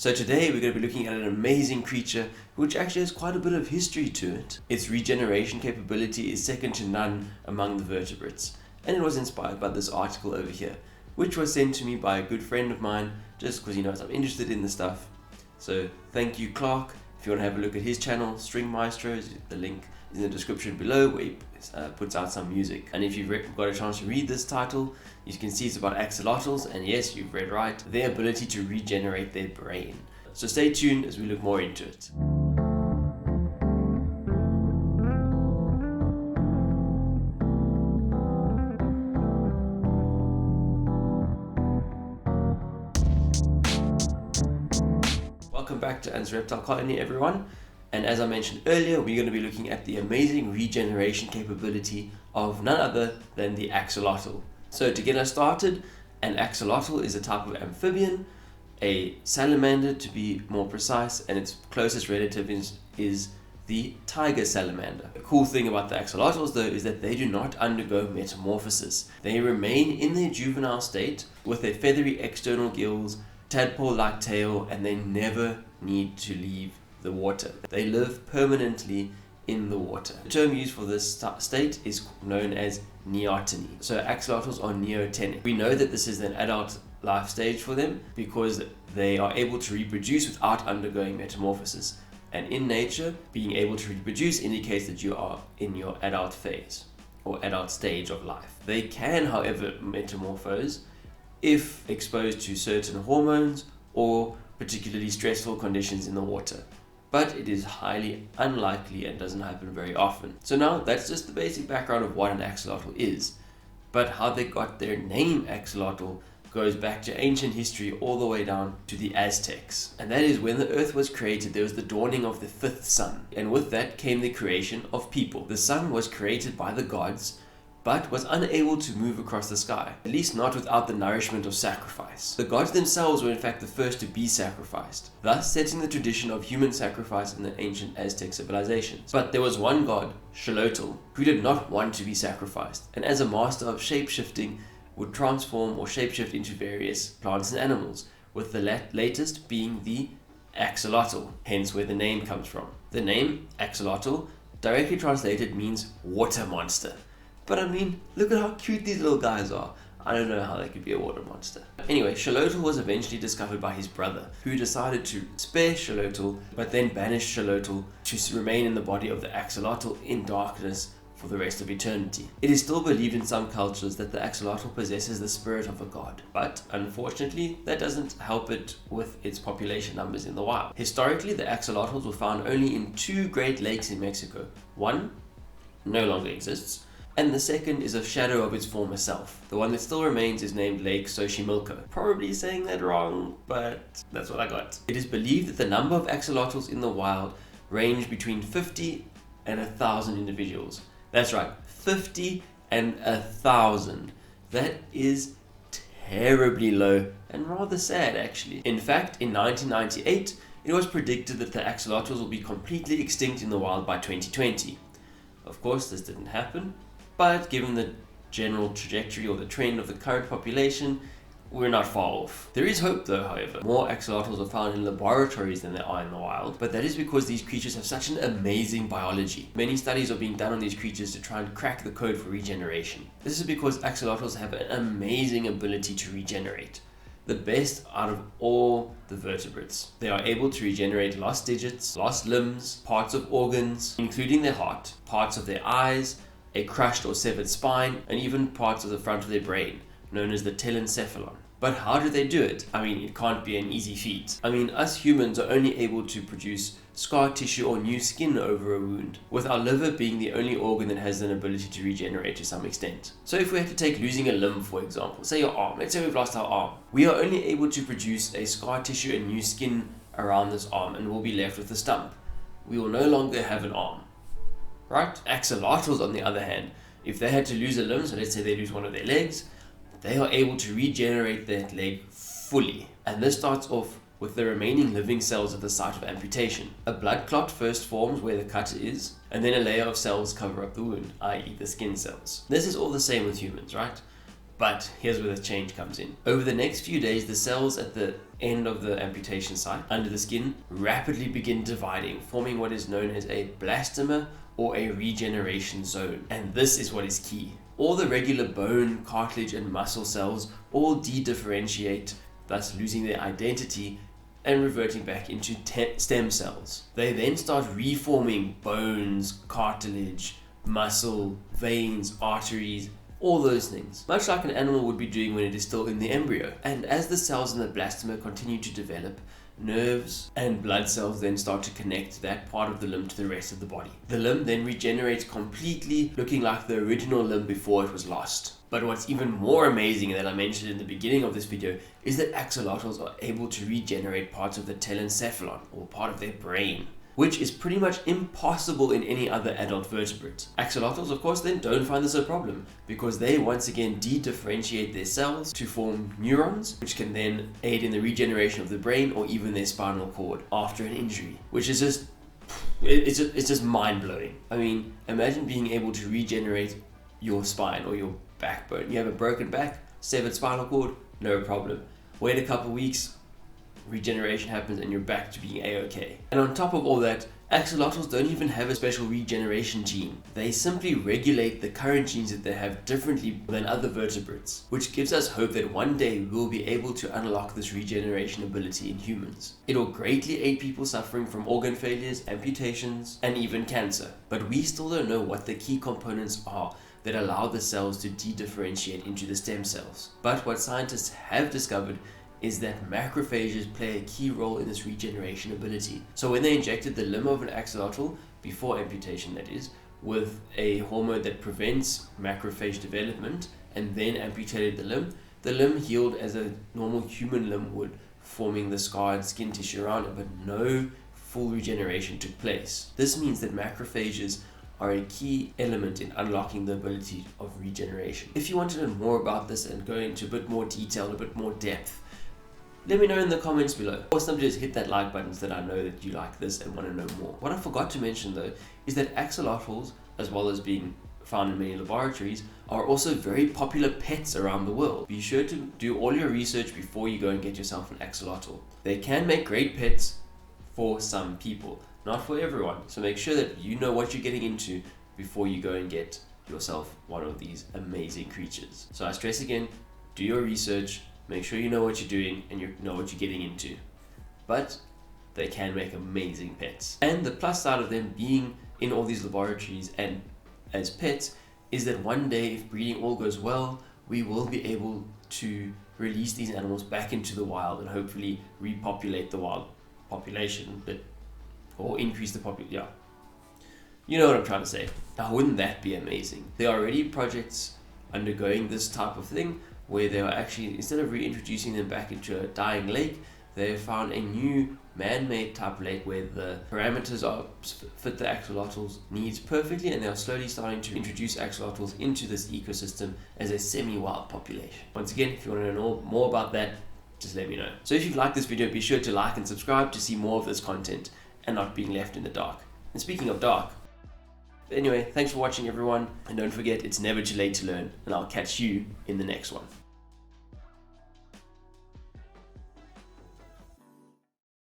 So today we're going to be looking at an amazing creature which actually has quite a bit of history to it. Its regeneration capability is second to none among the vertebrates, and it was inspired by this article over here, which was sent to me by a good friend of mine just because he knows I'm interested in the stuff. So thank you, Clark. If you want to have a look at his channel, String Maestros, the link is in the description below, where he puts out some music. And if you've got a chance to read this title, you can see it's about axolotls, and yes, you've read right, their ability to regenerate their brain. So stay tuned as we look more into it. Welcome back to Ant's Reptile Colony, everyone. And as I mentioned earlier, we're going to be looking at the amazing regeneration capability of none other than the axolotl. So to get us started, an axolotl is a type of amphibian, a salamander to be more precise, and its closest relative is the tiger salamander. The cool thing about the axolotls though is that they do not undergo metamorphosis. They remain in their juvenile state with their feathery external gills, tadpole-like tail, and they never need to leave the water. They live permanently in the water. The term used for this state is known as neoteny. So axolotls are neotenic. We know that this is an adult life stage for them because they are able to reproduce without undergoing metamorphosis. And in nature, being able to reproduce indicates that you are in your adult phase or adult stage of life. They can, however, metamorphose if exposed to certain hormones or particularly stressful conditions in the water. But it is highly unlikely and doesn't happen very often. So now that's just the basic background of what an axolotl is. But how they got their name axolotl goes back to ancient history all the way down to the Aztecs. And that is when the earth was created, there was the dawning of the fifth sun. And with that came the creation of people. The sun was created by the gods, but was unable to move across the sky, at least not without the nourishment of sacrifice. The gods themselves were in fact the first to be sacrificed, thus setting the tradition of human sacrifice in the ancient Aztec civilizations. But there was one god, Axolotl, who did not want to be sacrificed, and as a master of shape-shifting would transform or shapeshift into various plants and animals, with the latest being the axolotl, hence where the name comes from. The name axolotl, directly translated, means water monster. But I mean, look at how cute these little guys are. I don't know how they could be a water monster. Anyway, Axolotl was eventually discovered by his brother, who decided to spare Axolotl, but then banished Axolotl to remain in the body of the axolotl in darkness for the rest of eternity. It is still believed in some cultures that the axolotl possesses the spirit of a god, but unfortunately, that doesn't help it with its population numbers in the wild. Historically, the axolotls were found only in two Great Lakes in Mexico. One no longer exists, and the second is a shadow of its former self. The one that still remains is named Lake Xochimilco. Probably saying that wrong, but that's what I got. It is believed that the number of axolotls in the wild range between 50 and 1,000 individuals. That's right, 50 and 1,000. That is terribly low and rather sad actually. In fact, in 1998, it was predicted that the axolotls will be completely extinct in the wild by 2020. Of course, this didn't happen. But given the general trajectory or the trend of the current population, we're not far off. There is hope though, however. More axolotls are found in laboratories than there are in the wild, but that is because these creatures have such an amazing biology. Many studies are being done on these creatures to try and crack the code for regeneration. This is because axolotls have an amazing ability to regenerate. The best out of all the vertebrates. They are able to regenerate lost digits, lost limbs, parts of organs, including their heart, parts of their eyes, a crushed or severed spine, and even parts of the front of their brain, known as the telencephalon. But how do they do it? I mean, it can't be an easy feat. I mean, us humans are only able to produce scar tissue or new skin over a wound, with our liver being the only organ that has an ability to regenerate to some extent. So if we had to take losing a limb, for example, say your arm, let's say we've lost our arm, we are only able to produce a scar tissue and new skin around this arm, and we'll be left with a stump. We will no longer have an arm. Right? Axolotls, on the other hand, if they had to lose a limb, so let's say they lose one of their legs, they are able to regenerate that leg fully. And this starts off with the remaining living cells at the site of amputation. A blood clot first forms where the cut is, and then a layer of cells cover up the wound, i.e. the skin cells. This is all the same with humans, right? But here's where the change comes in. Over the next few days, the cells at the end of the amputation site under the skin rapidly begin dividing, forming what is known as a blastema or a regeneration zone. And this is what is key. All the regular bone, cartilage, and muscle cells all de-differentiate, thus losing their identity and reverting back into stem cells. They then start reforming bones, cartilage, muscle, veins, arteries, all those things, much like an animal would be doing when it is still in the embryo. And as the cells in the blastema continue to develop, nerves and blood cells then start to connect that part of the limb to the rest of the body. The limb then regenerates completely, looking like the original limb before it was lost. But what's even more amazing that I mentioned in the beginning of this video is that axolotls are able to regenerate parts of the telencephalon, or part of their brain, which is pretty much impossible in any other adult vertebrate. Axolotls, of course, then don't find this a problem because they once again de-differentiate their cells to form neurons, which can then aid in the regeneration of the brain or even their spinal cord after an injury, which is just, it's just mind-blowing. I mean, imagine being able to regenerate your spine or your backbone. You have a broken back, severed spinal cord, no problem. Wait a couple weeks, regeneration happens and you're back to being a-okay. And on top of all that, axolotls don't even have a special regeneration gene. They simply regulate the current genes that they have differently than other vertebrates, which gives us hope that one day we'll be able to unlock this regeneration ability in humans. It'll greatly aid people suffering from organ failures, amputations, and even cancer. But we still don't know what the key components are that allow the cells to de-differentiate into the stem cells. But what scientists have discovered is that macrophages play a key role in this regeneration ability. So when they injected the limb of an axolotl, before amputation that is, with a hormone that prevents macrophage development and then amputated the limb healed as a normal human limb would, forming the scarred skin tissue around it, but no full regeneration took place. This means that macrophages are a key element in unlocking the ability of regeneration. If you want to learn more about this and go into a bit more detail, a bit more depth, let me know in the comments below. Or simply just hit that like button so that I know that you like this and want to know more. What I forgot to mention though is that axolotls, as well as being found in many laboratories, are also very popular pets around the world. Be sure to do all your research before you go and get yourself an axolotl. They can make great pets for some people, not for everyone. So make sure that you know what you're getting into before you go and get yourself one of these amazing creatures. So I stress again, do your research, make sure you know what you're doing and you know what you're getting into. But they can make amazing pets. And the plus side of them being in all these laboratories and as pets is that one day, if breeding all goes well, we will be able to release these animals back into the wild and hopefully repopulate the wild population, or increase the population. Yeah, you know what I'm trying to say. Now, wouldn't that be amazing? There are already projects undergoing this type of thing where they are actually, instead of reintroducing them back into a dying lake, they have found a new man-made type lake where the parameters are fit the axolotls' needs perfectly, and they are slowly starting to introduce axolotls into this ecosystem as a semi-wild population. Once again, if you want to know more about that, just let me know. So if you've liked this video, be sure to like and subscribe to see more of this content and not being left in the dark. And speaking of dark, anyway, thanks for watching everyone, and don't forget, it's never too late to learn, and I'll catch you in the next one.